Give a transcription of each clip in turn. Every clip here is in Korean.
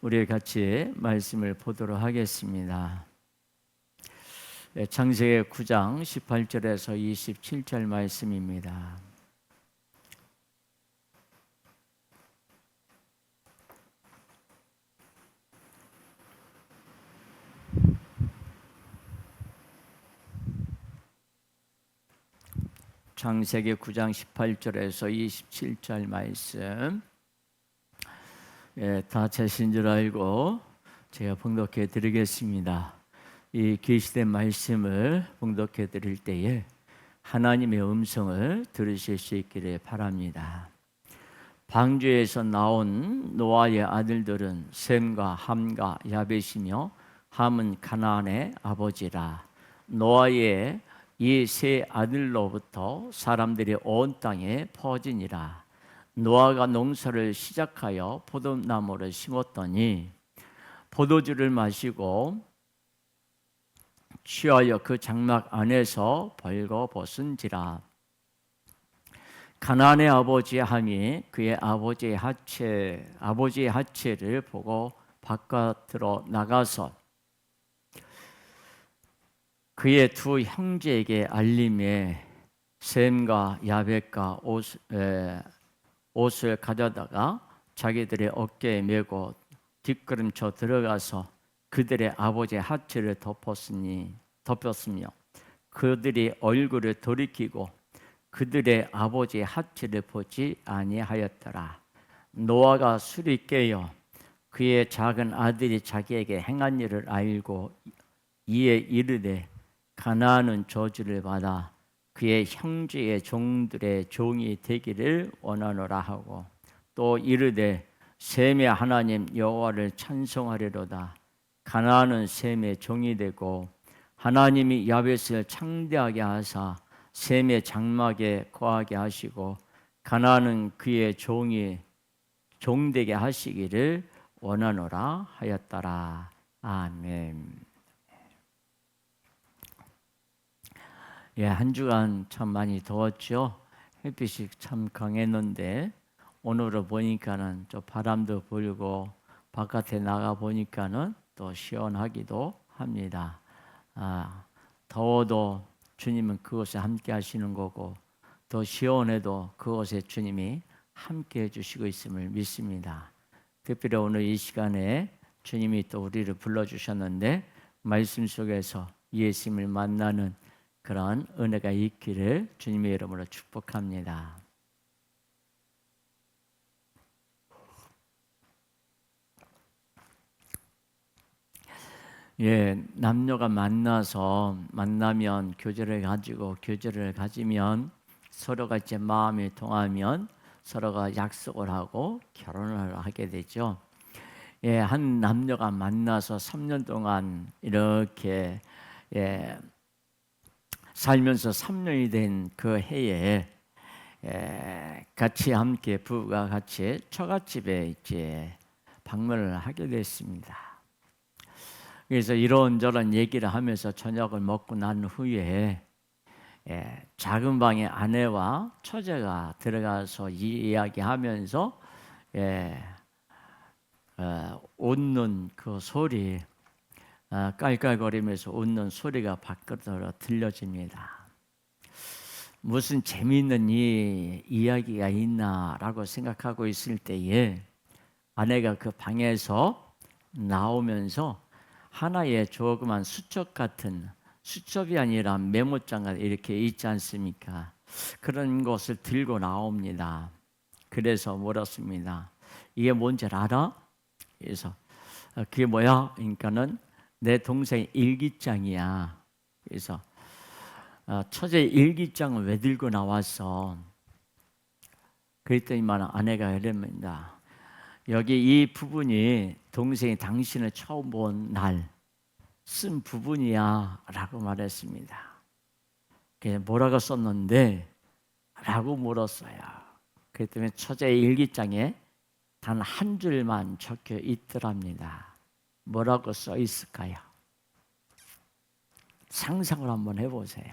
우리 같이 말씀을 보도록 하겠습니다. 창세기 9장 18절에서 27절 말씀입니다. 창세기 9장 18절에서 27절 말씀, 다 제신 줄 알고 제가 봉독해 드리겠습니다. 이 계시된 말씀을 봉독해 드릴 때에 하나님의 음성을 들으실 수 있기를 바랍니다. 방주에서 나온 노아의 아들들은 셈과 함과 야벳이며 함은 가나안의 아버지라. 노아의 이 세 아들로부터 사람들이 온 땅에 퍼지니라. 노아가 농사를 시작하여 포도나무를 심었더니 포도주를 마시고 취하여 그 장막 안에서 벌거벗은지라. 가나안의 아버지 함이 그의 아버지의 하체를 보고 바깥으로 나가서 그의 두 형제에게 알림에 셈과 야벳과 옷을 가져다가 자기들의 어깨에 메고 뒷걸음쳐 들어가서 그들의 아버지의 하체를 덮었으며 그들이 얼굴을 돌이키고 그들의 아버지의 하체를 보지 아니하였더라. 노아가 술이 깨어 그의 작은 아들이 자기에게 행한 일을 알고 이에 이르되 가나안은 저주를 받아 그의 형제의 종들의 종이 되기를 원하노라 하고 또 이르되 셈의 하나님 여호와를 찬송하리로다. 가나안은 셈의 종이 되고 하나님이 야벳을 창대하게 하사 셈의 장막에 거하게 하시고 가나안은 그의 종되게 하시기를 원하노라 하였더라. 아멘. 한 주간 참 많이 더웠죠. 햇빛이 참 강했는데 오늘은 보니까는 좀 바람도 불고 바깥에 나가 보니까는 또 시원하기도 합니다. 더워도 주님은 그곳에 함께 하시는 거고 더 시원해도 그곳에 주님이 함께 해주시고 있음을 믿습니다. 특별히 오늘 이 시간에 주님이 또 우리를 불러주셨는데 말씀 속에서 예수님을 만나는 그런 은혜가 있기를 주님의 이름으로 축복합니다. 남녀가 만나면 교제를 가지면 서로가 이제 마음이 통하면 서로가 약속을 하고 결혼을 하게 되죠. 한 남녀가 만나서 3년 동안 이렇게 살면서 3년이 된 그 해에 같이 함께 부부가 같이 처갓집에 이제 방문을 하게 됐습니다. 그래서 이런저런 얘기를 하면서 저녁을 먹고 난 후에 작은 방에 아내와 처제가 들어가서 이야기하면서 웃는 그 소리, 깔깔거리면서 웃는 소리가 밖으로 들려집니다. 무슨 재미있는 이야기가 있나라고 생각하고 있을 때에 아내가 그 방에서 나오면서 하나의 조그만 수첩 같은, 수첩이 아니라 메모장 이렇게 있지 않습니까? 그런 것을 들고 나옵니다. 그래서 물었습니다. 이게 뭔지 알아? 그래서 그게 뭐야? 그러니까는 내 동생 일기장이야. 그래서 처제 일기장을 왜 들고 나왔어? 그랬더니만 아내가 이럽니다. 여기 이 부분이 동생이 당신을 처음 본 날 쓴 부분이야 라고 말했습니다. 그래서 뭐라고 썼는데? 라고 물었어요. 그랬더니 처제의 일기장에 단 한 줄만 적혀 있더랍니다. 뭐라고 써 있을까요? 상상을 한번 해보세요.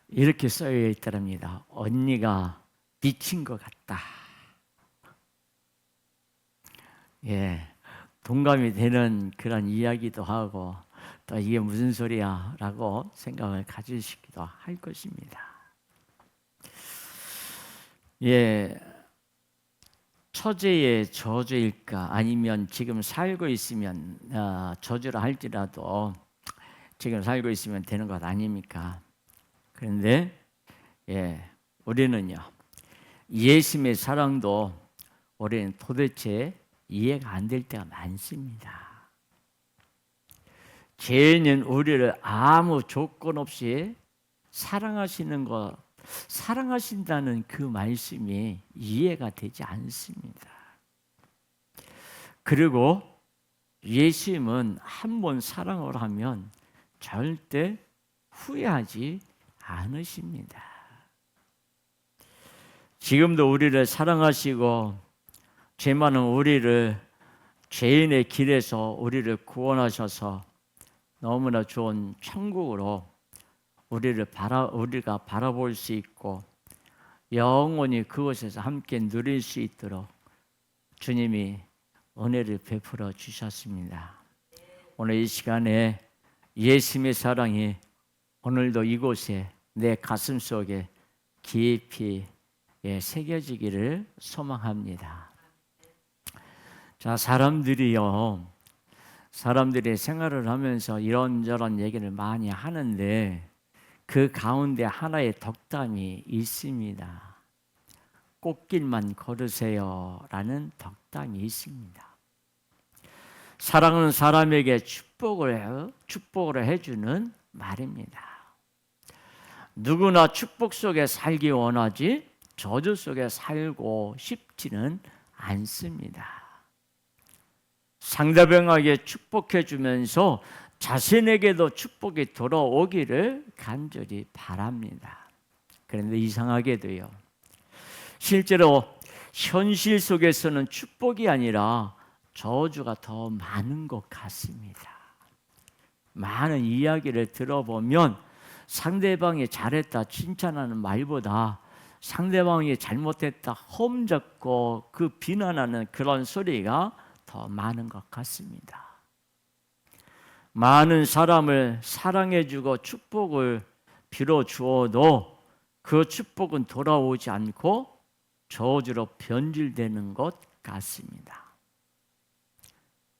이렇게 써여 있더랍니다. 언니가 미친 것 같다. 예, 동감이 되는 그런 이야기도 하고 또 이게 무슨 소리야 라고 생각을 가지시기도 할 것입니다. 예, 처제의 저주일까 아니면 지금 살고 있으면 저주라 할지라도 지금 살고 있으면 되는 것 아닙니까? 그런데 예, 우리는요 예수님의 사랑도 우리는 도대체 이해가 안 될 때가 많습니다. 죄인인 우리를 아무 조건 없이 사랑하시는 것, 사랑하신다는 그 말씀이 이해가 되지 않습니다. 그리고 예수님은 한 번 사랑을 하면 절대 후회하지 않으십니다. 지금도 우리를 사랑하시고 죄 많은 우리를 죄인의 길에서 우리를 구원하셔서 너무나 좋은 천국으로 우리가 바라볼 수 있고 영원히 그곳에서 함께 누릴 수 있도록 주님이 은혜를 베풀어 주셨습니다. 오늘 이 시간에 예수님의 사랑이 오늘도 이곳에 내 가슴 속에 깊이 새겨지기를 소망합니다. 자, 사람들이 생활을 하면서 이런저런 얘기를 많이 하는데 그 가운데 하나의 덕담이 있습니다. 꽃길만 걸으세요라는 덕담이 있습니다. 사랑은 사람에게 축복을 해주는 말입니다. 누구나 축복 속에 살기 원하지 저주 속에 살고 싶지는 않습니다. 상대방에게 축복해 주면서 자신에게도 축복이 돌아오기를 간절히 바랍니다. 그런데 이상하게도요, 실제로 현실 속에서는 축복이 아니라 저주가 더 많은 것 같습니다. 많은 이야기를 들어보면 상대방이 잘했다 칭찬하는 말보다 상대방이 잘못했다 험잡고 그 비난하는 그런 소리가 더 많은 것 같습니다. 많은 사람을 사랑해주고 축복을 빌어주어도 그 축복은 돌아오지 않고 저주로 변질되는 것 같습니다.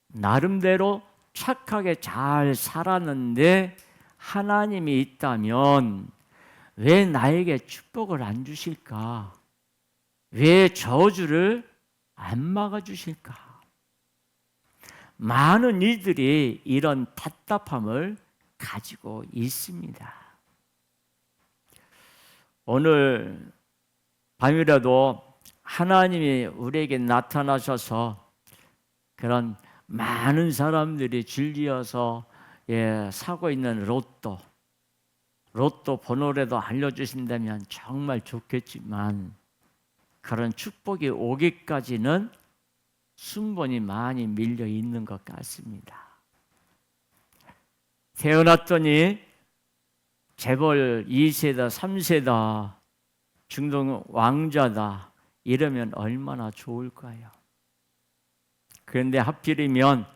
나름대로 착하게 잘 살았는데 하나님이 있다면 왜 나에게 축복을 안 주실까? 왜 저주를 안 막아주실까? 많은 이들이 이런 답답함을 가지고 있습니다. 오늘 밤이라도 하나님이 우리에게 나타나셔서 그런 많은 사람들이 줄지어서 사고 있는 로또 번호라도 알려주신다면 정말 좋겠지만 그런 축복이 오기까지는 순번이 많이 밀려 있는 것 같습니다. 태어났더니 재벌 2세다 3세다 중동 왕자다 이러면 얼마나 좋을까요? 그런데 하필이면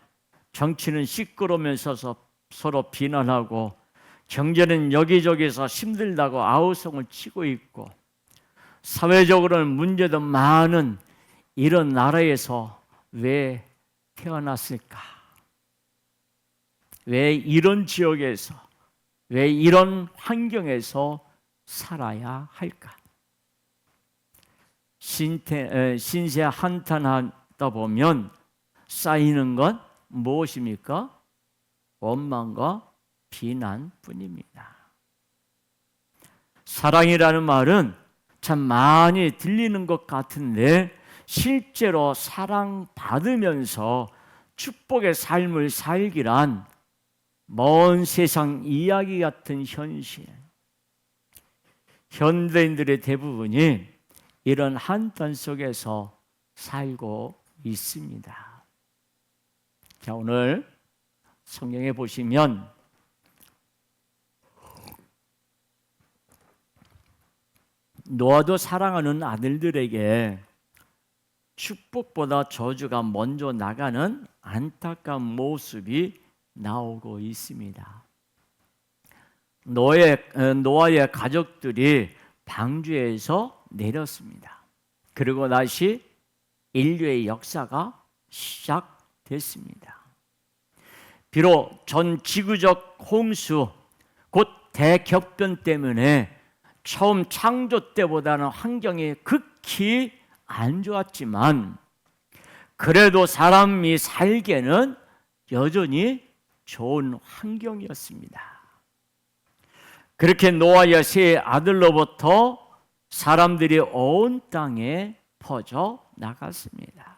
정치는 시끄러우면서 서로 비난하고 경제는 여기저기서 힘들다고 아우성을 치고 있고 사회적으로는 문제도 많은 이런 나라에서 왜 태어났을까? 왜 이런 지역에서, 왜 이런 환경에서 살아야 할까? 신세 한탄하다 보면 쌓이는 건 무엇입니까? 원망과 비난뿐입니다. 사랑이라는 말은 참 많이 들리는 것 같은데 실제로 사랑받으면서 축복의 삶을 살기란 먼 세상 이야기 같은 현실. 현대인들의 대부분이 이런 한탄 속에서 살고 있습니다. 자, 오늘 성경에 보시면 노아도 사랑하는 아들들에게 축복보다 저주가 먼저 나가는 안타까운 모습이 나오고 있습니다. 노아의 가족들이 방주에서 내렸습니다. 그리고 다시 인류의 역사가 시작됐습니다. 비록 전 지구적 홍수, 곧 대격변 때문에 처음 창조 때보다는 환경이 극히 안 좋았지만 그래도 사람이 살기에는 여전히 좋은 환경이었습니다. 그렇게 노아의 세 아들로부터 사람들이 온 땅에 퍼져 나갔습니다.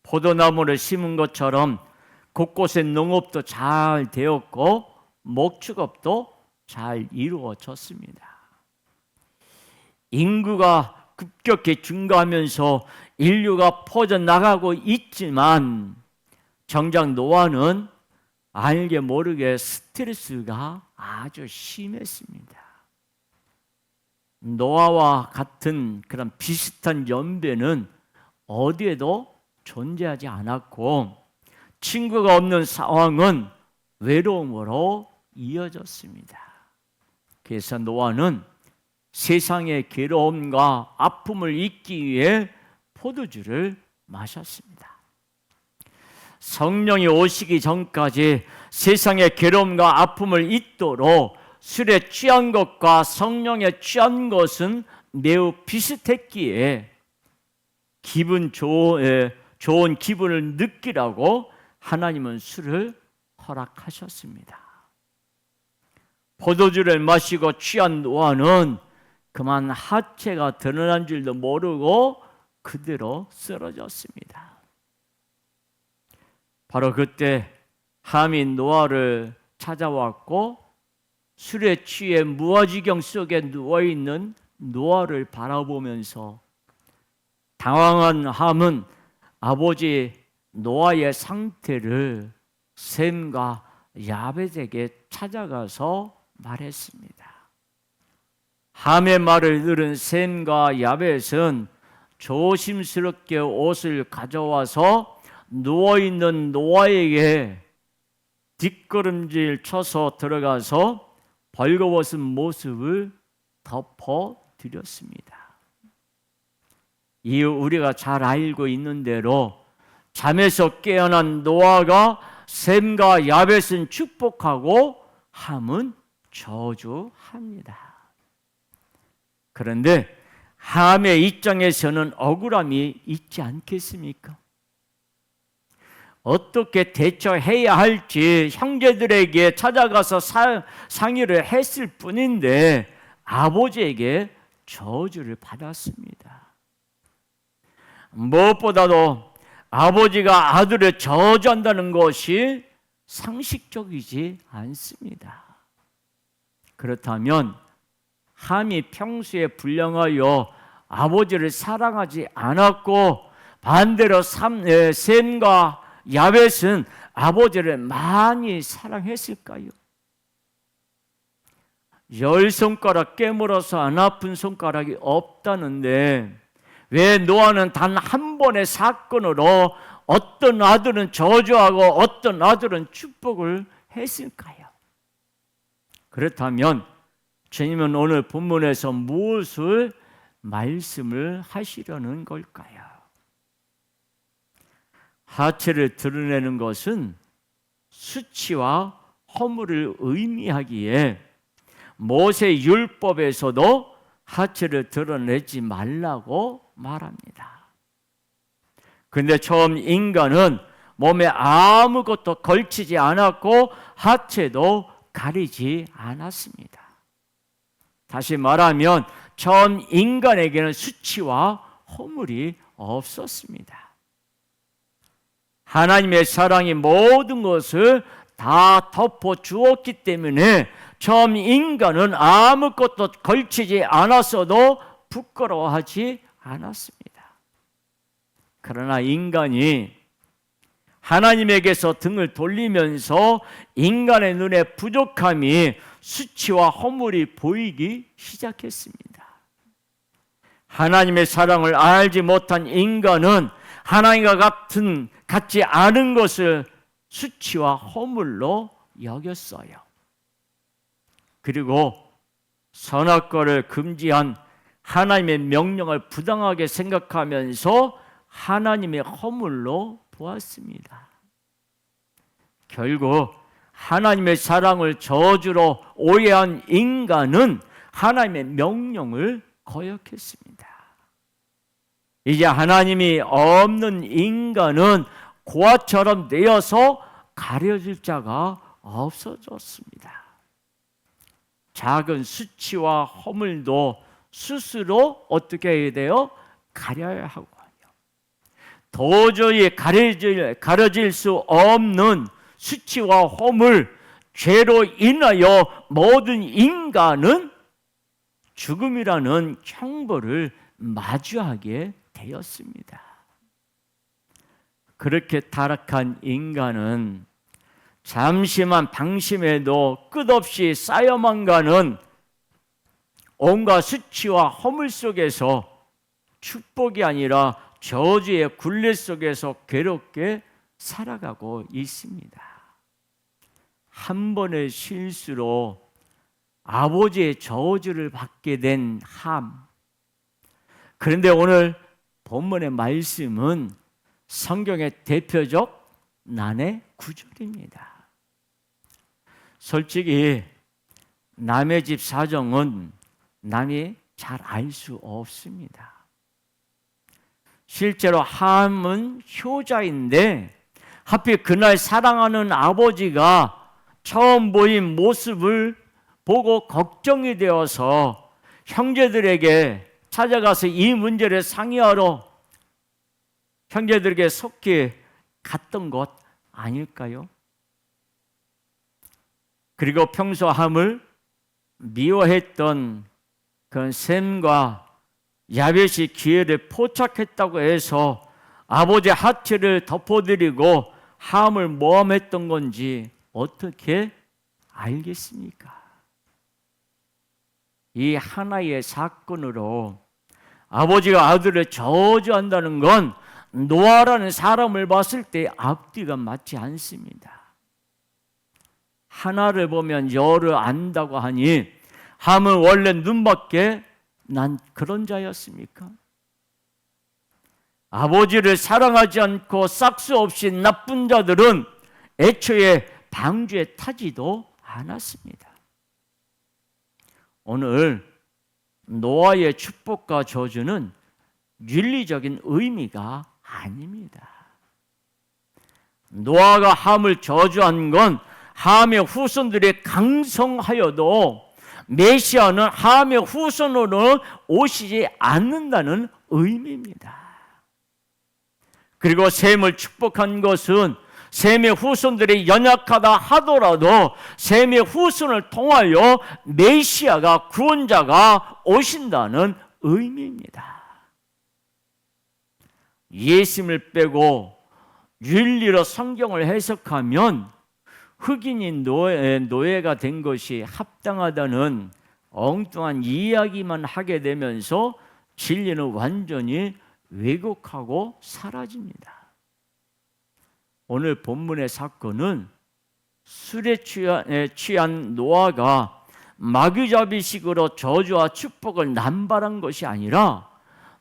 포도나무를 심은 것처럼 곳곳에 농업도 잘 되었고 목축업도 잘 이루어졌습니다. 인구가 급격히 증가하면서 인류가 퍼져나가고 있지만 정작 노아는 알게 모르게 스트레스가 아주 심했습니다. 노아와 같은 그런 비슷한 연배는 어디에도 존재하지 않았고 친구가 없는 상황은 외로움으로 이어졌습니다. 그래서 노아는 세상의 괴로움과 아픔을 잊기 위해 포도주를 마셨습니다. 성령이 오시기 전까지 세상의 괴로움과 아픔을 잊도록 술에 취한 것과 성령에 취한 것은 매우 비슷했기에 기분 좋은 기분을 느끼라고 하나님은 술을 허락하셨습니다. 포도주를 마시고 취한 노아는 그만 하체가 드러난 줄도 모르고 그대로 쓰러졌습니다. 바로 그때 함이 노아를 찾아왔고 술에 취해 무아지경 속에 누워있는 노아를 바라보면서 당황한 함은 아버지 노아의 상태를 셈과 야벳에게 찾아가서 말했습니다. 함의 말을 들은 셈과 야벳은 조심스럽게 옷을 가져와서 누워있는 노아에게 뒷걸음질 쳐서 들어가서 벌거벗은 모습을 덮어드렸습니다. 이후 우리가 잘 알고 있는 대로 잠에서 깨어난 노아가 셈과 야벳은 축복하고 함은 저주합니다. 그런데 함의 입장에서는 억울함이 있지 않겠습니까? 어떻게 대처해야 할지 형제들에게 찾아가서 상의를 했을 뿐인데 아버지에게 저주를 받았습니다. 무엇보다도 아버지가 아들을 저주한다는 것이 상식적이지 않습니다. 그렇다면 함이 평소에 불량하여 아버지를 사랑하지 않았고 반대로 셈과 야벳은 아버지를 많이 사랑했을까요? 10손가락 깨물어서 안 아픈 손가락이 없다는데 왜 노아는 단 한 번의 사건으로 어떤 아들은 저주하고 어떤 아들은 축복을 했을까요? 그렇다면 주님은 오늘 본문에서 무엇을 말씀을 하시려는 걸까요? 하체를 드러내는 것은 수치와 허물을 의미하기에 모세 율법에서도 하체를 드러내지 말라고 말합니다. 그런데 처음 인간은 몸에 아무것도 걸치지 않았고 하체도 가리지 않았습니다. 다시 말하면 처음 인간에게는 수치와 허물이 없었습니다. 하나님의 사랑이 모든 것을 다 덮어주었기 때문에 처음 인간은 아무것도 걸치지 않았어도 부끄러워하지 않았습니다. 그러나 인간이 하나님에게서 등을 돌리면서 인간의 눈에 부족함이 수치와 허물이 보이기 시작했습니다. 하나님의 사랑을 알지 못한 인간은 하나님과 같지 않은 것을 수치와 허물로 여겼어요. 그리고 선악과를 금지한 하나님의 명령을 부당하게 생각하면서 하나님의 허물로 보았습니다. 결국 하나님의 사랑을 저주로 오해한 인간은 하나님의 명령을 거역했습니다. 이제 하나님이 없는 인간은 고아처럼 되어서 가려질 자가 없어졌습니다. 작은 수치와 허물도 스스로 어떻게 해야 돼요? 가려야 하고 도저히 가려질 수 없는 수치와 허물, 죄로 인하여 모든 인간은 죽음이라는 형벌을 마주하게 되었습니다. 그렇게 타락한 인간은 잠시만 방심해도 끝없이 쌓여만 가는 온갖 수치와 허물 속에서 축복이 아니라 저주의 굴레 속에서 괴롭게 살아가고 있습니다. 한 번의 실수로 아버지의 저주를 받게 된 함. 그런데 오늘 본문의 말씀은 성경의 대표적 난의 구절입니다. 솔직히 남의 집 사정은 남이 잘 알 수 없습니다. 실제로 함은 효자인데 하필 그날 사랑하는 아버지가 처음 보인 모습을 보고 걱정이 되어서 형제들에게 찾아가서 이 문제를 상의하러 형제들에게 속히 갔던 것 아닐까요? 그리고 평소 함을 미워했던 그 셈과 야벳이 기회를 포착했다고 해서 아버지의 하체를 덮어드리고 함을 모함했던 건지 어떻게 알겠습니까? 이 하나의 사건으로 아버지가 아들을 저주한다는 건 노아라는 사람을 봤을 때 앞뒤가 맞지 않습니다. 하나를 보면 열을 안다고 하니 함은 원래 눈밖에 난 그런 자였습니까? 아버지를 사랑하지 않고 싹수 없이 나쁜 자들은 애초에 방주에 타지도 않았습니다. 오늘 노아의 축복과 저주는 윤리적인 의미가 아닙니다. 노아가 함을 저주한 건 함의 후손들이 강성하여도 메시아는 함의 후손으로 오시지 않는다는 의미입니다. 그리고 셈을 축복한 것은 셈의 후손들이 연약하다 하더라도 셈의 후손을 통하여 메시아가 구원자가 오신다는 의미입니다. 예수님을 빼고 윤리로 성경을 해석하면 흑인이 노예가 된 것이 합당하다는 엉뚱한 이야기만 하게 되면서 진리는 완전히 왜곡하고 사라집니다. 오늘 본문의 사건은 술에 취한 노아가 마귀잡이식으로 저주와 축복을 남발한 것이 아니라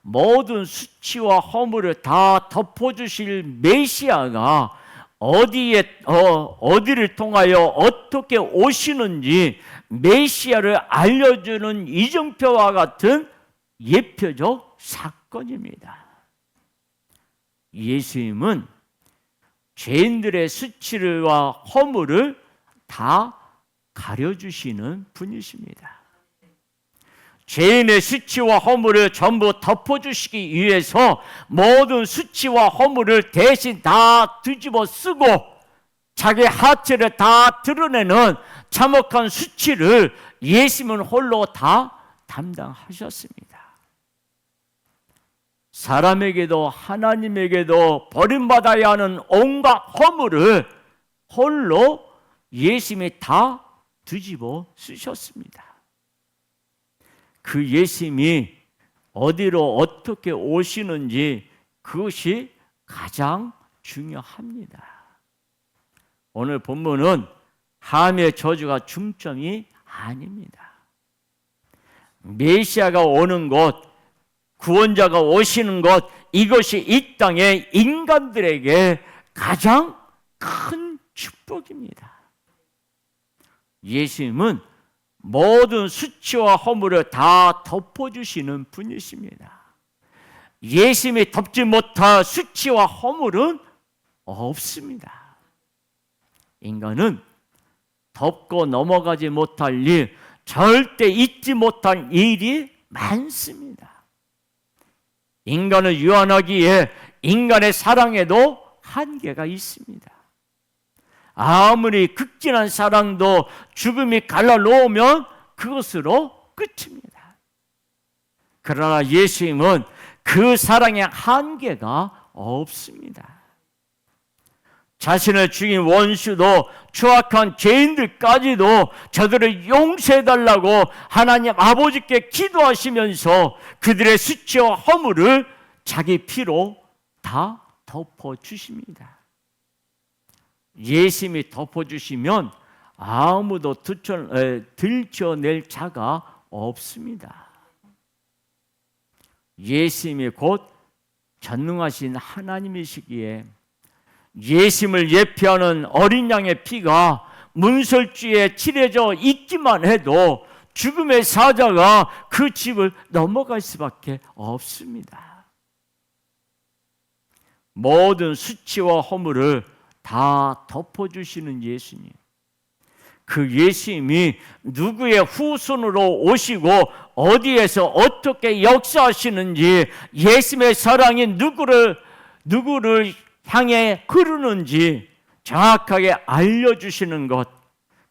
모든 수치와 허물을 다 덮어주실 메시아가 어디를 통하여 어떻게 오시는지 메시아를 알려주는 이정표와 같은 예표적 사건입니다. 예수님은 죄인들의 수치와 허물을 다 가려주시는 분이십니다. 죄인의 수치와 허물을 전부 덮어주시기 위해서 모든 수치와 허물을 대신 다 뒤집어 쓰고 자기 하체를 다 드러내는 참혹한 수치를 예수님은 홀로 다 담당하셨습니다. 사람에게도 하나님에게도 버림받아야 하는 온갖 허물을 홀로 예수님이 다 뒤집어 쓰셨습니다. 그 예수님이 어디로 어떻게 오시는지 그것이 가장 중요합니다. 오늘 본문은 함의 저주가 중점이 아닙니다. 메시아가 오는 것, 구원자가 오시는 것, 이것이 이 땅의 인간들에게 가장 큰 축복입니다. 예수님은 모든 수치와 허물을 다 덮어주시는 분이십니다. 예수님이 덮지 못할 수치와 허물은 없습니다. 인간은 덮고 넘어가지 못할 일, 절대 잊지 못할 일이 많습니다. 인간을 유한하기에 인간의 사랑에도 한계가 있습니다. 아무리 극진한 사랑도 죽음이 갈라놓으면 그것으로 끝입니다. 그러나 예수님은 그 사랑의 한계가 없습니다. 자신을 죽인 원수도 추악한 죄인들까지도 저들을 용서해달라고 하나님 아버지께 기도하시면서 그들의 수치와 허물을 자기 피로 다 덮어주십니다. 예수님이 덮어주시면 아무도 들춰낼 자가 없습니다. 예수님이 곧 전능하신 하나님이시기에 예수님을 예표하는 어린 양의 피가 문설주에 칠해져 있기만 해도 죽음의 사자가 그 집을 넘어갈 수밖에 없습니다. 모든 수치와 허물을 다 덮어주시는 예수님, 그 예수님이 누구의 후손으로 오시고 어디에서 어떻게 역사하시는지, 예수님의 사랑이 누구를 향해 흐르는지 정확하게 알려주시는 것,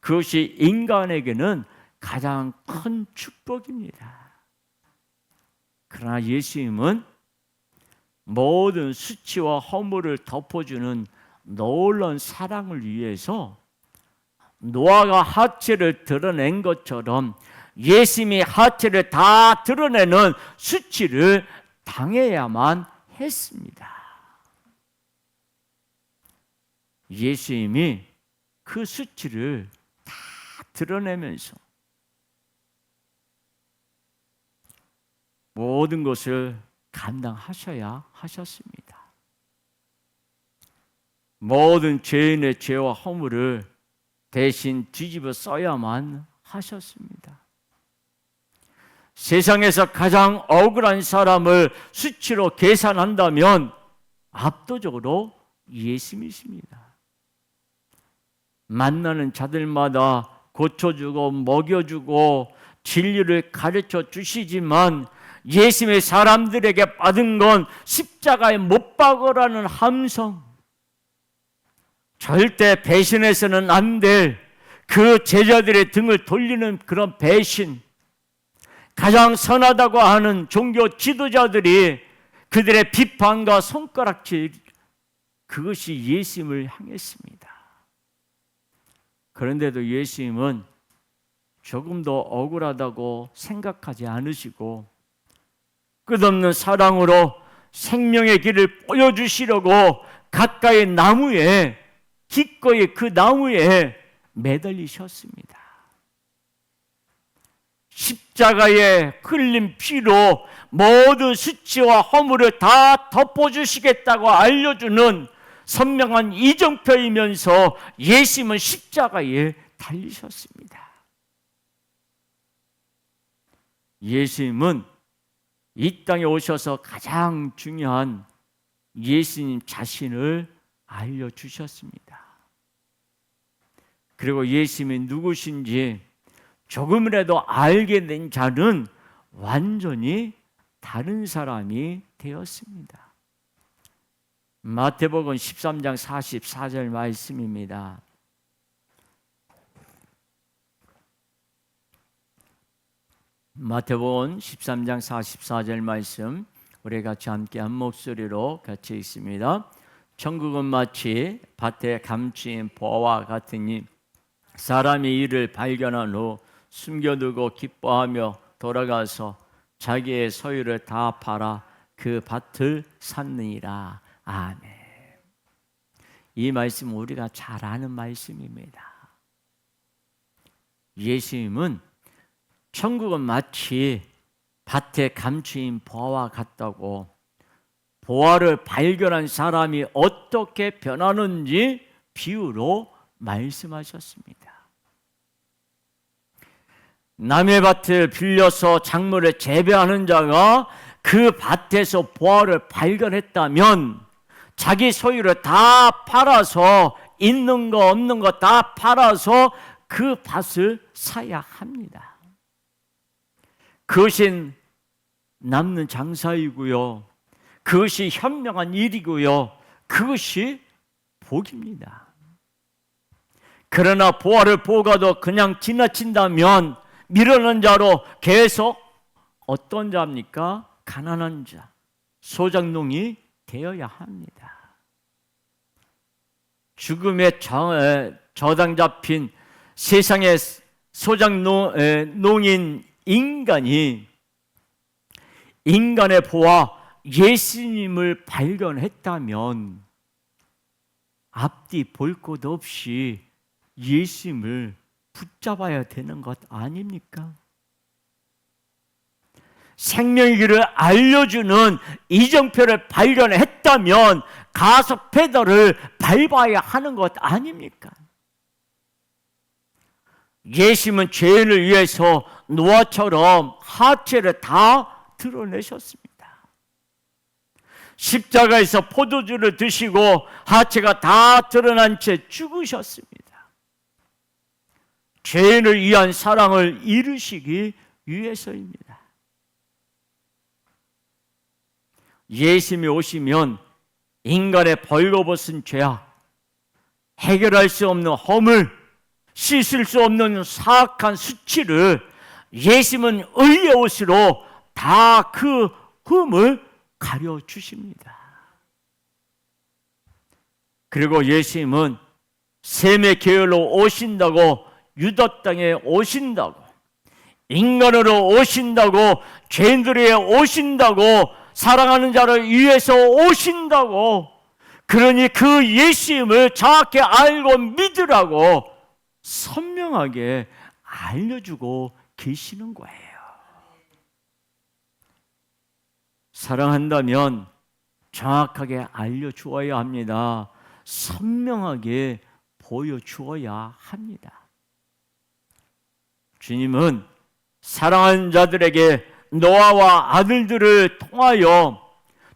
그것이 인간에게는 가장 큰 축복입니다. 그러나 예수님은 모든 수치와 허물을 덮어주는 놀라운 사랑을 위해서 노아가 하체를 드러낸 것처럼 예수님이 하체를 다 드러내는 수치를 당해야만 했습니다. 예수님이 그 수치를 다 드러내면서 모든 것을 감당하셔야 하셨습니다. 모든 죄인의 죄와 허물을 대신 뒤집어 써야만 하셨습니다. 세상에서 가장 억울한 사람을 수치로 계산한다면 압도적으로 예수님이십니다. 만나는 자들마다 고쳐주고 먹여주고 진리를 가르쳐 주시지만 예수님의 사람들에게 받은 건 십자가에 못 박으라는 함성, 절대 배신해서는 안 될 그 제자들의 등을 돌리는 그런 배신, 가장 선하다고 하는 종교 지도자들이 그들의 비판과 손가락질, 그것이 예수님을 향했습니다. 그런데도 예수님은 조금도 억울하다고 생각하지 않으시고 끝없는 사랑으로 생명의 길을 보여주시려고 가까이 나무에, 기꺼이 그 나무에 매달리셨습니다. 십자가에 흘린 피로 모든 수치와 허물을 다 덮어주시겠다고 알려주는 선명한 이정표이면서 예수님은 십자가에 달리셨습니다. 예수님은 이 땅에 오셔서 가장 중요한 예수님 자신을 알려주셨습니다. 그리고 예수님이 누구신지 조금이라도 알게 된 자는 완전히 다른 사람이 되었습니다. 마태복음 13장 44절 말씀입니다. 마태복음 13장 44절 말씀, 우리 같이 함께 한 목소리로 같이 읽습니다. 천국은 마치 밭에 감추인 보와 같으니 사람이 이를 발견한 후 숨겨두고 기뻐하며 돌아가서 자기의 소유를 다 팔아 그 밭을 샀느니라. 아멘. 이 말씀은 우리가 잘 아는 말씀입니다. 예수님은 천국은 마치 밭에 감추인 보화와 같다고, 보화를 발견한 사람이 어떻게 변하는지 비유로 말씀하셨습니다. 남의 밭을 빌려서 작물을 재배하는 자가 그 밭에서 보화를 발견했다면 자기 소유를 다 팔아서, 있는 거 없는 거 다 팔아서 그 밭을 사야 합니다. 그것이 남는 장사이고요, 그것이 현명한 일이고요, 그것이 복입니다. 그러나 보화를 보고도 그냥 지나친다면 미련한 자로 계속 어떤 자입니까? 가난한 자, 소작농이 되어야 합니다. 죽음의 저당 잡힌 세상의 소작농인 인간이 인간의 보화 예수님을 발견했다면 앞뒤 볼 것 없이 예수님을 붙잡아야 되는 것 아닙니까? 생명의 길을 알려주는 이정표를 발견했다면 가서 페달을 밟아야 하는 것 아닙니까? 예수님은 죄인을 위해서 노아처럼 하체를 다 드러내셨습니다. 십자가에서 포도주를 드시고 하체가 다 드러난 채 죽으셨습니다. 죄인을 위한 사랑을 이루시기 위해서입니다. 예수님이 오시면 인간의 벌거벗은 죄악, 해결할 수 없는 허물, 씻을 수 없는 사악한 수치를 예수님은 의의 옷으로 다 그 흠을 가려주십니다. 그리고 예수님은 셈의 계열로 오신다고, 유다 땅에 오신다고, 인간으로 오신다고, 죄인들에 오신다고, 사랑하는 자를 위해서 오신다고, 그러니 그 예수님을 정확히 알고 믿으라고 선명하게 알려주고 계시는 거예요. 사랑한다면 정확하게 알려주어야 합니다. 선명하게 보여주어야 합니다. 주님은 사랑하는 자들에게 노아와 아들들을 통하여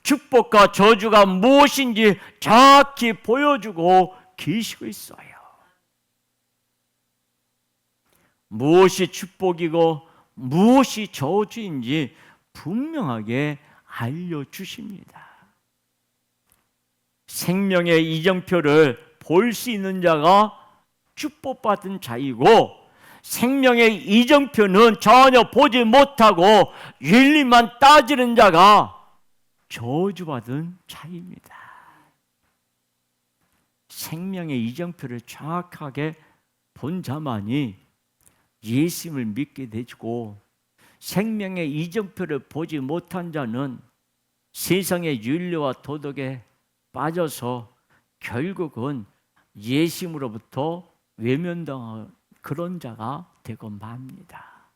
축복과 저주가 무엇인지 정확히 보여주고 계시고 있어요. 무엇이 축복이고 무엇이 저주인지 분명하게 알려주십니다. 생명의 이정표를 볼 수 있는 자가 축복받은 자이고, 생명의 이정표는 전혀 보지 못하고 윤리만 따지는 자가 저주받은 자입니다. 생명의 이정표를 정확하게 본 자만이 예수님을 믿게 되고, 생명의 이정표를 보지 못한 자는 세상의 윤리와 도덕에 빠져서 결국은 예수님으로부터 외면당한 그런 자가 되고 맙니다.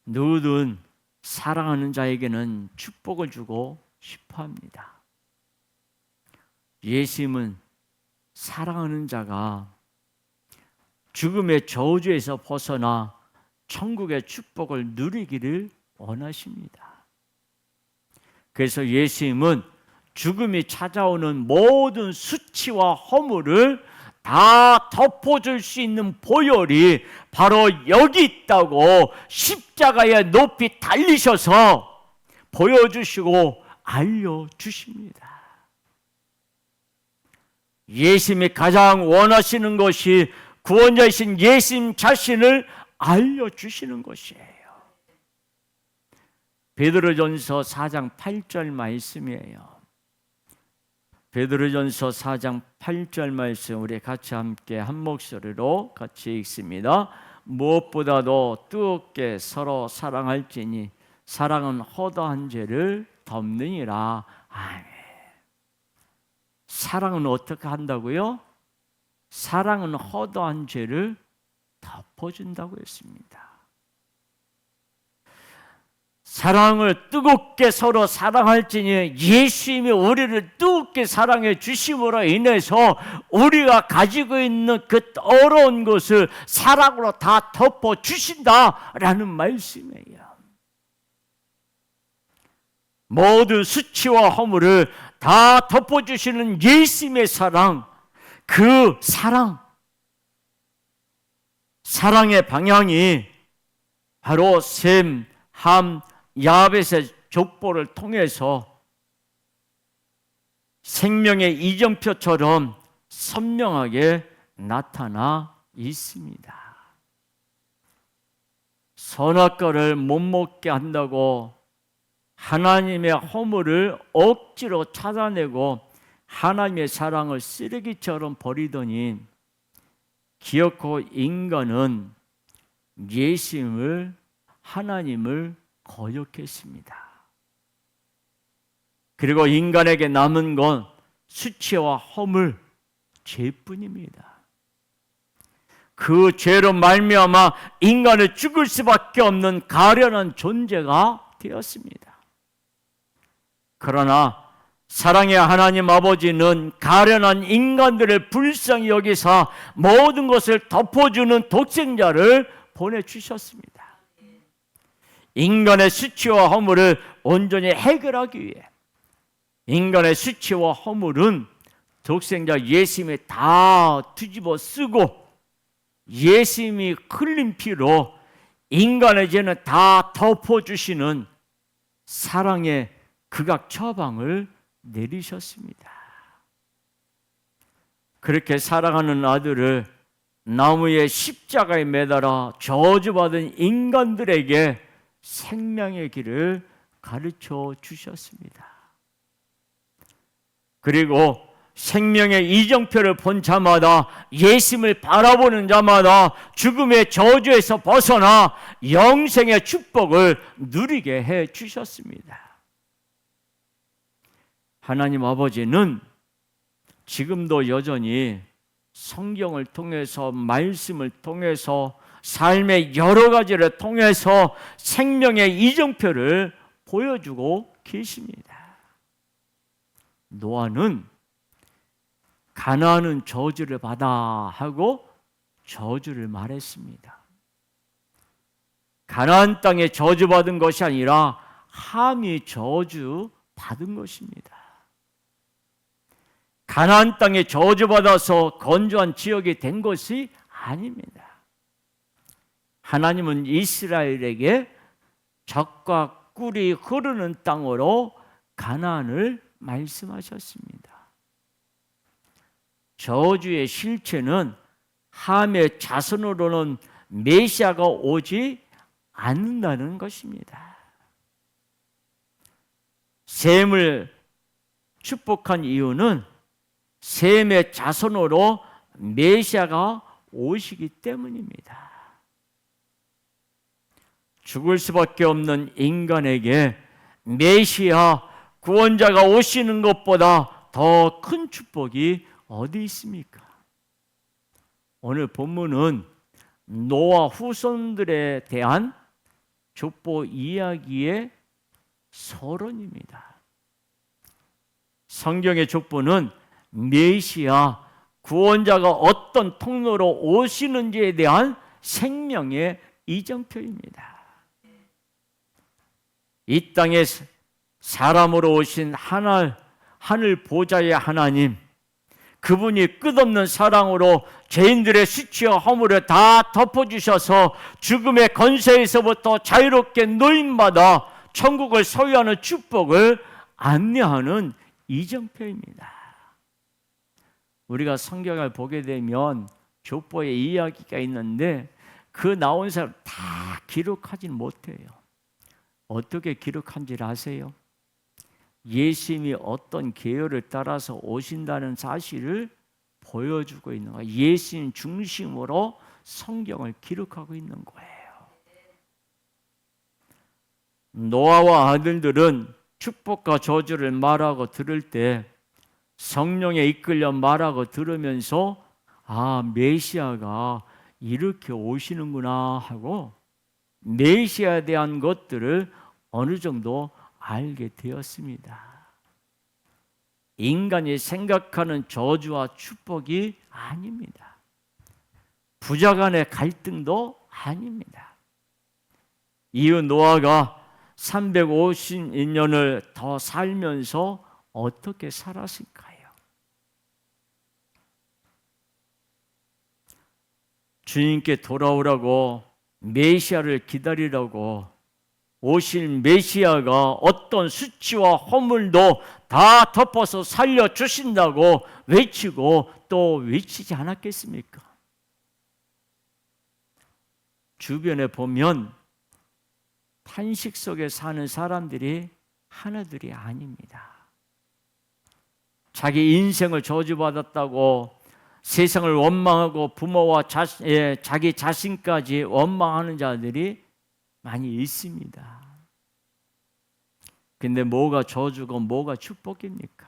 누구든 사랑하는 자에게는 축복을 주고 싶어 합니다. 예수님은 사랑하는 자가 죽음의 저주에서 벗어나 천국의 축복을 누리기를 원하십니다. 그래서 예수님은 죽음이 찾아오는 모든 수치와 허물을 다 덮어줄 수 있는 보혈이 바로 여기 있다고 십자가에 높이 달리셔서 보여주시고 알려주십니다. 예수님이 가장 원하시는 것이 구원자이신 예수님 자신을 알려주시는 것이에요. 베드로전서 4장 8절 말씀이에요. 베드로전서 4장 8절 말씀 우리 같이 함께 한 목소리로 같이 읽습니다. 무엇보다도 뜨겁게 서로 사랑할지니 사랑은 허다한 죄를 덮느니라. 아멘. 사랑은 어떻게 한다고요? 사랑은 허다한 죄를 덮어준다고 했습니다. 사랑을 뜨겁게 서로 사랑할지니 예수님이 우리를 뜨겁게 사랑해 주심으로 인해서 우리가 가지고 있는 그 어려운 것을 사랑으로 다 덮어주신다라는 말씀이에요. 모든 수치와 허물을 다 덮어주시는 예수님의 사랑, 그 사랑의 방향이 바로 셈, 함, 야벳의 족보를 통해서 생명의 이정표처럼 선명하게 나타나 있습니다. 선악과를 못 먹게 한다고 하나님의 허물을 억지로 찾아내고 하나님의 사랑을 쓰레기처럼 버리더니 기어코 인간은 예수님을, 하나님을 거역했습니다. 그리고 인간에게 남은 건 수치와 허물, 죄뿐입니다. 그 죄로 말미암아 인간은 죽을 수밖에 없는 가련한 존재가 되었습니다. 그러나 사랑의 하나님 아버지는 가련한 인간들을 불쌍히 여기사 모든 것을 덮어주는 독생자를 보내주셨습니다. 인간의 수치와 허물을 온전히 해결하기 위해 인간의 수치와 허물은 독생자 예수님이 다 뒤집어 쓰고 예수님이 흘린 피로 인간의 죄는 다 덮어주시는 사랑의 극악 처방을 내리셨습니다. 그렇게 사랑하는 아들을 나무의 십자가에 매달아 저주받은 인간들에게 생명의 길을 가르쳐 주셨습니다. 그리고 생명의 이정표를 본 자마다, 예수님을 바라보는 자마다 죽음의 저주에서 벗어나 영생의 축복을 누리게 해 주셨습니다. 하나님 아버지는 지금도 여전히 성경을 통해서, 말씀을 통해서, 삶의 여러 가지를 통해서 생명의 이정표를 보여주고 계십니다. 노아는 가나안은 저주를 받아 하고 저주를 말했습니다. 가나안 땅에 저주받은 것이 아니라 함이 저주받은 것입니다. 가나안 땅에 저주받아서 건조한 지역이 된 것이 아닙니다. 하나님은 이스라엘에게 젖과 꿀이 흐르는 땅으로 가나안을 말씀하셨습니다. 저주의 실체는 함의 자손으로는 메시아가 오지 않는다는 것입니다. 셈을 축복한 이유는 셈의 자손으로 메시아가 오시기 때문입니다. 죽을 수밖에 없는 인간에게 메시아 구원자가 오시는 것보다 더 큰 축복이 어디 있습니까? 오늘 본문은 노아 후손들에 대한 족보 이야기의 서론입니다. 성경의 족보는 메시아 구원자가 어떤 통로로 오시는지에 대한 생명의 이정표입니다. 이 땅에 사람으로 오신 하늘 보좌의 하나님, 그분이 끝없는 사랑으로 죄인들의 수치와 허물을 다 덮어주셔서 죽음의 권세에서부터 자유롭게 노임받아 천국을 소유하는 축복을 안내하는 이정표입니다. 우리가 성경을 보게 되면 족보의 이야기가 있는데 그 나온 사람 다 기록하진 못해요. 어떻게 기록한지 아세요? 예수님이 어떤 계율을 따라서 오신다는 사실을 보여주고 있는 거예요. 예수님 중심으로 성경을 기록하고 있는 거예요. 노아와 아들들은 축복과 저주를 말하고 들을 때 성령에 이끌려 말하고 들으면서 메시아가 이렇게 오시는구나 하고 메시아에 대한 것들을 어느 정도 알게 되었습니다. 인간이 생각하는 저주와 축복이 아닙니다. 부자 간의 갈등도 아닙니다. 이후 노아가 350년을 더 살면서 어떻게 살았을까요? 주님께 돌아오라고 메시아를 기다리라고 오실 메시아가 어떤 수치와 허물도 다 덮어서 살려주신다고 외치고 또 외치지 않았겠습니까? 주변에 보면 탄식 속에 사는 사람들이 하나둘이 아닙니다. 자기 인생을 저주받았다고 세상을 원망하고 부모와 자기 자신까지 원망하는 자들이 많이 있습니다. 근데 뭐가 저주고 뭐가 축복입니까?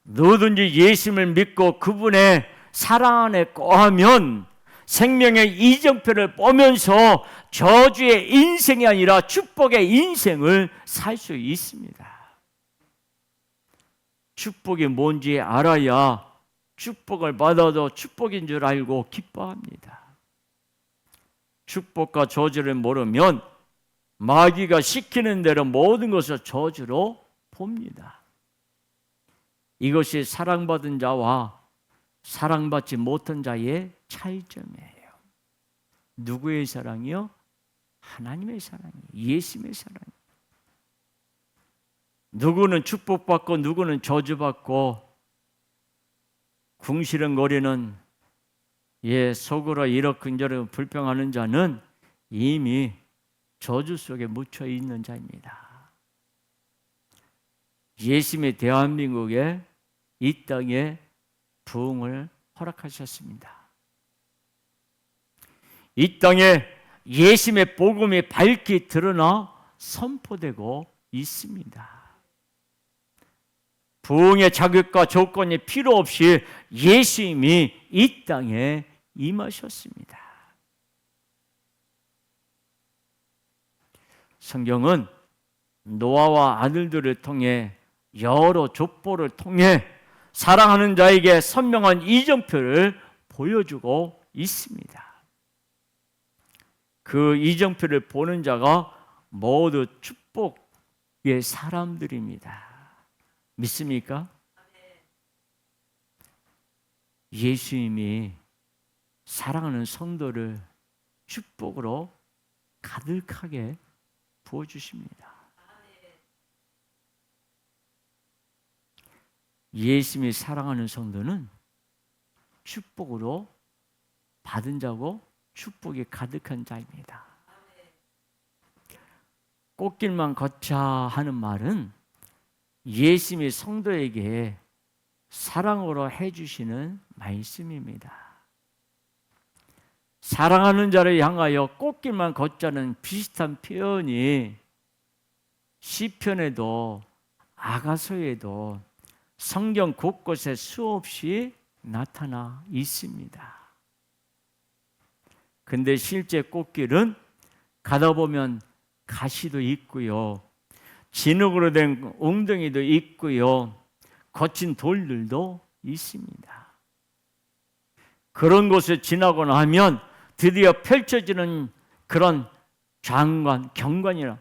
누구든지 예수님을 믿고 그분의 사랑 안에 거하면 생명의 이정표를 보면서 저주의 인생이 아니라 축복의 인생을 살 수 있습니다. 축복이 뭔지 알아야 축복을 받아도 축복인 줄 알고 기뻐합니다. 축복과 저주를 모르면 마귀가 시키는 대로 모든 것을 저주로 봅니다. 이것이 사랑받은 자와 사랑받지 못한 자의 차이점이에요. 누구의 사랑이요? 하나님의 사랑이에요. 예수님의 사랑이에요. 누구는 축복받고 누구는 저주받고 궁시렁거리는 속으로 이러쿵저러쿵 불평하는 자는 이미 저주 속에 묻혀 있는 자입니다. 예수님이 대한민국에 이 땅에 부흥을 허락하셨습니다. 이 땅에 예수님의 복음이 밝히 드러나 선포되고 있습니다. 부흥의 자격과 조건이 필요 없이 예수님이 이 땅에 임하셨습니다. 성경은 노아와 아들들을 통해 여러 족보를 통해 사랑하는 자에게 선명한 이정표를 보여주고 있습니다. 그 이정표를 보는 자가 모두 축복의 사람들입니다. 믿습니까? 예수님이 사랑하는 성도를 축복으로 가득하게 부어주십니다. 예수님이 사랑하는 성도는 축복으로 받은 자고 축복이 가득한 자입니다. 꽃길만 걷자 하는 말은 예수님이 성도에게 사랑으로 해주시는 말씀입니다. 사랑하는 자를 향하여 꽃길만 걷자는 비슷한 표현이 시편에도 아가서에도 성경 곳곳에 수없이 나타나 있습니다. 근데 실제 꽃길은 가다 보면 가시도 있고요, 진흙으로 된 웅덩이도 있고요, 거친 돌들도 있습니다. 그런 곳을 지나고 나면 드디어 펼쳐지는 그런 장관, 경관이라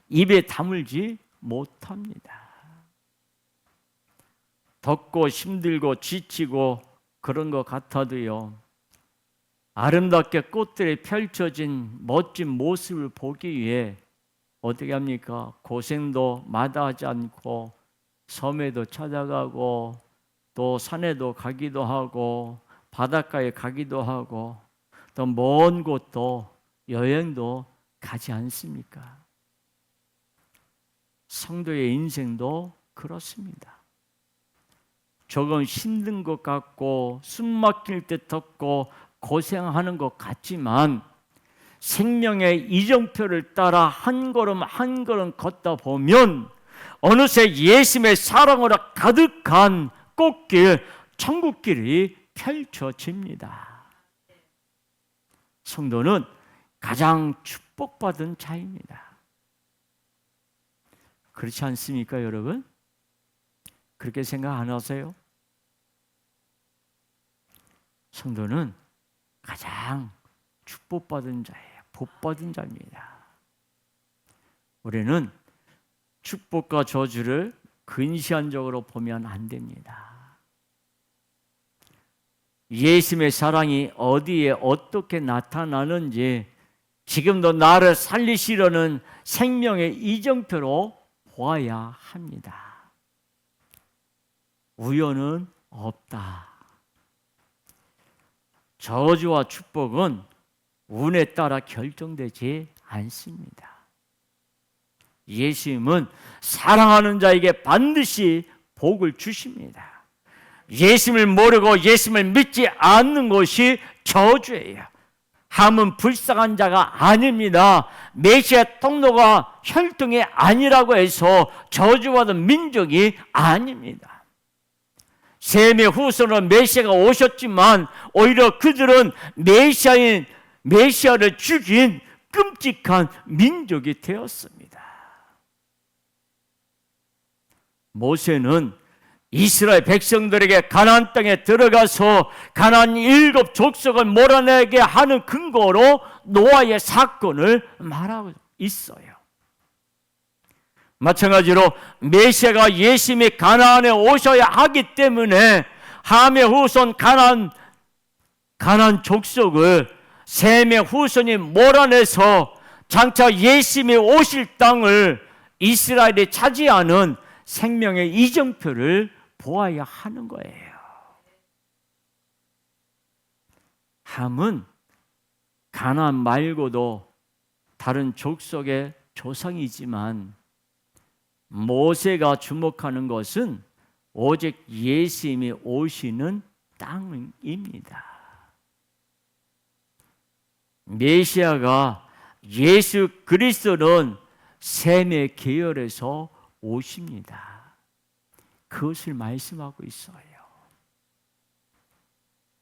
입에 다물지 못합니다. 덥고 힘들고 지치고 그런 것 같아도요, 아름답게 꽃들이 펼쳐진 멋진 모습을 보기 위해 어떻게 합니까? 고생도 마다하지 않고 섬에도 찾아가고 또 산에도 가기도 하고 바닷가에 가기도 하고 또 먼 곳도 여행도 가지 않습니까? 성도의 인생도 그렇습니다. 조금 힘든 것 같고 숨 막힐 듯 덥고 고생하는 것 같지만 생명의 이정표를 따라 한 걸음 한 걸음 걷다 보면 어느새 예수님의 사랑으로 가득한 꽃길, 천국길이 펼쳐집니다. 성도는 가장 축복받은 자입니다. 그렇지 않습니까, 여러분? 그렇게 생각 안 하세요? 성도는 가장 축복받은 자예요. 복받은 자입니다. 우리는 축복과 저주를 근시안적으로 보면 안 됩니다. 예수님의 사랑이 어디에 어떻게 나타나는지 지금도 나를 살리시려는 생명의 이정표로 보아야 합니다. 우연은 없다. 저주와 축복은 운에 따라 결정되지 않습니다. 예수님은 사랑하는 자에게 반드시 복을 주십니다. 예수님을 모르고 예수님을 믿지 않는 것이 저주예요. 함은 불쌍한 자가 아닙니다. 메시아 통로가 혈통이 아니라고 해서 저주받은 민족이 아닙니다. 셈의 후손으로 메시아가 오셨지만 오히려 그들은 메시아를 죽인 끔찍한 민족이 되었습니다. 모세는 이스라엘 백성들에게 가나안 땅에 들어가서 가나안 7 족속을 몰아내게 하는 근거로 노아의 사건을 말하고 있어요. 마찬가지로 메시아가 예수님이 가나안에 오셔야 하기 때문에 함의 후손 가나안 족속을 셈의 후손이 몰아내서 장차 예수님이 오실 땅을 이스라엘이 차지하는 생명의 이정표를 보아야 하는 거예요. 함은 가나안 말고도 다른 족속의 조상이지만 모세가 주목하는 것은 오직 예수님이 오시는 땅입니다. 메시아가 예수 그리스도는 셈의 계열에서 오십니다. 그것을 말씀하고 있어요.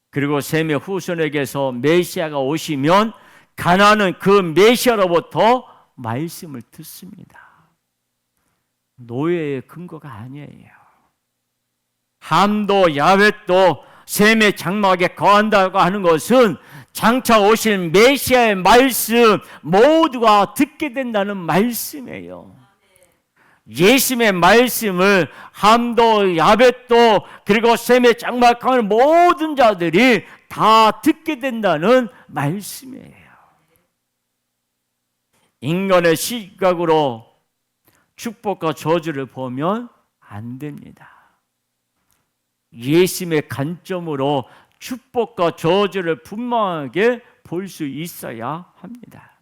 그리고 셈의 후손에게서 메시아가 오시면 가나안은 그 메시아로부터 말씀을 듣습니다. 노예의 근거가 아니에요. 함도 야벳도 셈의 장막에 거한다고 하는 것은 장차 오실 메시아의 말씀 모두가 듣게 된다는 말씀이에요. 예수님의 말씀을 함도 야벳도 그리고 셈의 장막에 거하는 모든 자들이 다 듣게 된다는 말씀이에요. 인간의 시각으로 축복과 저주를 보면 안 됩니다. 예수님의 관점으로 축복과 저주를 분명하게 볼 수 있어야 합니다.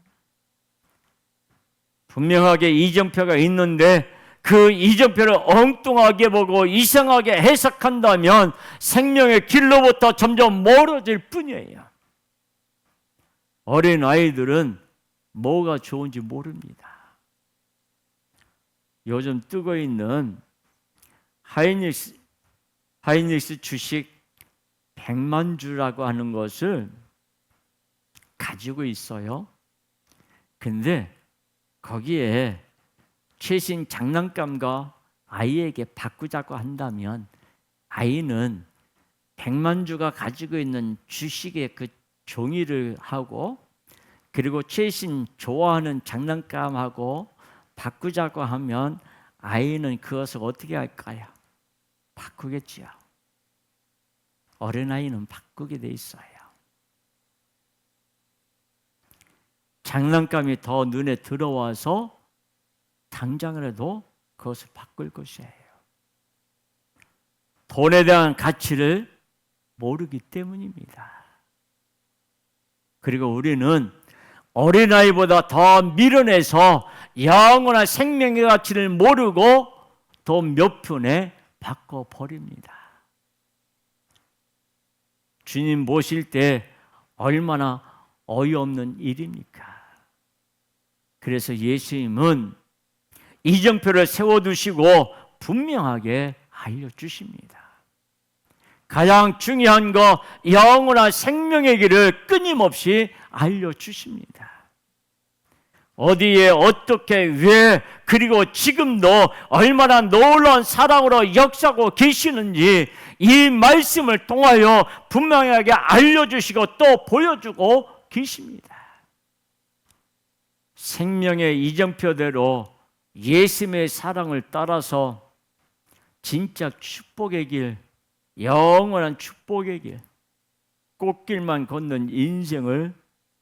분명하게 이정표가 있는데 그 이정표를 엉뚱하게 보고 이상하게 해석한다면 생명의 길로부터 점점 멀어질 뿐이에요. 어린 아이들은 뭐가 좋은지 모릅니다. 요즘 뜨고 있는 하이닉스 주식 100만 주라고 하는 것을 가지고 있어요. 근데 거기에 최신 장난감과 아이에게 바꾸자고 한다면 아이는 100만 주가 가지고 있는 주식의 그 종이를 하고 그리고 최신 좋아하는 장난감하고 바꾸자고 하면 아이는 그것을 어떻게 할까요? 바꾸겠지요. 어린아이는 바꾸게 돼 있어요. 장난감이 더 눈에 들어와서 당장이라도 그것을 바꿀 것이에요. 돈에 대한 가치를 모르기 때문입니다. 그리고 우리는 어린아이보다 더 밀어내서 영원한 생명의 가치를 모르고 돈 몇 푼에 바꿔버립니다. 주님 모실 때 얼마나 어이없는 일입니까? 그래서 예수님은 이정표를 세워두시고 분명하게 알려주십니다. 가장 중요한 거 영원한 생명의 길을 끊임없이 알려주십니다. 어디에 어떻게 왜 그리고 지금도 얼마나 놀라운 사랑으로 역사하고 계시는지 이 말씀을 통하여 분명하게 알려주시고 또 보여주고 계십니다. 생명의 이정표대로 예수님의 사랑을 따라서 진짜 축복의 길, 영원한 축복의 길, 꽃길만 걷는 인생을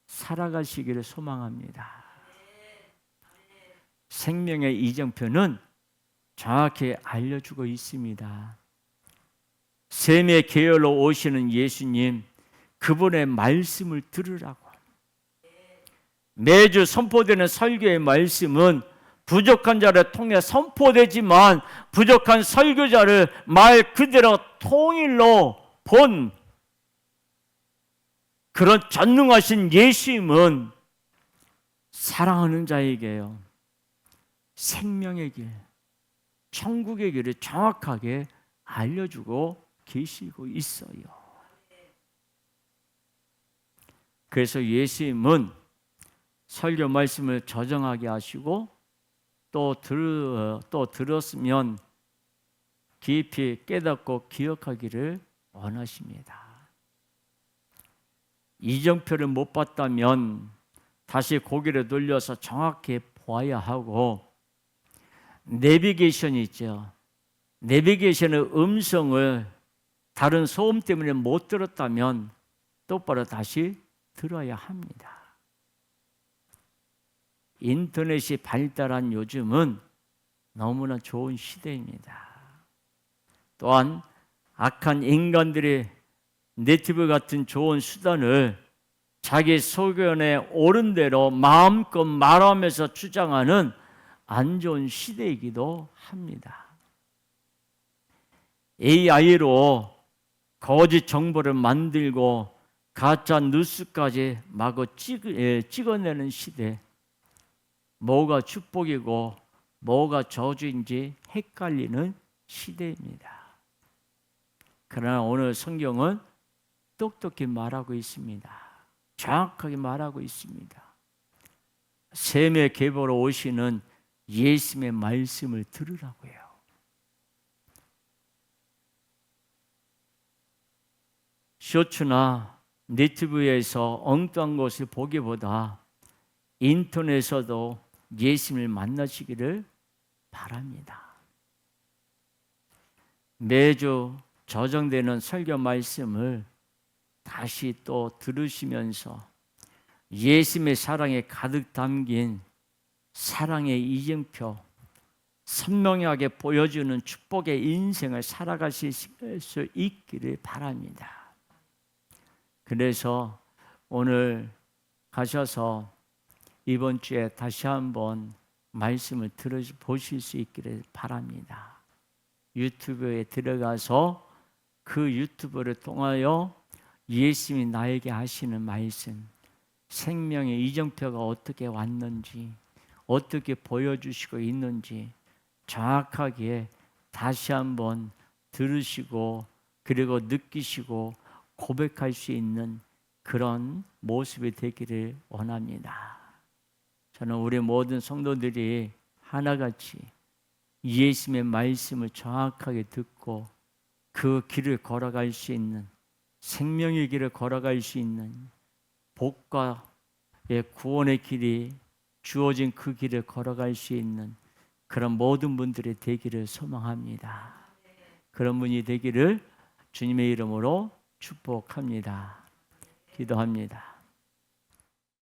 살아가시기를 소망합니다. 생명의 이정표는 정확히 알려주고 있습니다. 셈의 계열로 오시는 예수님, 그분의 말씀을 들으라고. 매주 선포되는 설교의 말씀은 부족한 자를 통해 선포되지만 부족한 설교자를 말 그대로 통일로 본 그런 전능하신 예수님은 사랑하는 자에게요, 생명의 길, 천국의 길을 정확하게 알려주고 계시고 있어요. 그래서 예수님은 설교 말씀을 저정하게 하시고 또 들었으면 깊이 깨닫고 기억하기를 원하십니다. 이정표를 못 봤다면 다시 고개를 돌려서 정확히 보아야 하고, 내비게이션이 있죠. 내비게이션의 음성을 다른 소음 때문에 못 들었다면 똑바로 다시 들어야 합니다. 인터넷이 발달한 요즘은 너무나 좋은 시대입니다. 또한 악한 인간들이 네티브 같은 좋은 수단을 자기 소견에 옳은 대로 마음껏 말하면서 주장하는 안 좋은 시대이기도 합니다. AI로 거짓 정보를 만들고 가짜 뉴스까지 마구 찍어내는 시대, 뭐가 축복이고 뭐가 저주인지 헷갈리는 시대입니다. 그러나 오늘 성경은 똑똑히 말하고 있습니다. 정확하게 말하고 있습니다. 셈의 계보로 오시는 예수님의 말씀을 들으라고요. 쇼츠나 네티브에서 엉뚱한 것을 보기보다 인터넷에서도 예수님을 만나시기를 바랍니다. 매주 저장되는 설교 말씀을 다시 또 들으시면서 예수님의 사랑에 가득 담긴 사랑의 이정표, 선명하게 보여주는 축복의 인생을 살아가실 수 있기를 바랍니다. 그래서 오늘 가셔서 이번 주에 다시 한번 말씀을 들어보실 수 있기를 바랍니다. 유튜브에 들어가서 그 유튜브를 통하여 예수님이 나에게 하시는 말씀, 생명의 이정표가 어떻게 왔는지, 어떻게 보여주시고 있는지 정확하게 다시 한번 들으시고 그리고 느끼시고 고백할 수 있는 그런 모습이 되기를 원합니다. 저는 우리 모든 성도들이 하나같이 예수님의 말씀을 정확하게 듣고 그 길을 걸어갈 수 있는, 생명의 길을 걸어갈 수 있는, 복과 구원의 길이 주어진 그 길을 걸어갈 수 있는 그런 모든 분들이 되기를 소망합니다. 그런 분이 되기를 주님의 이름으로 축복합니다. 기도합니다.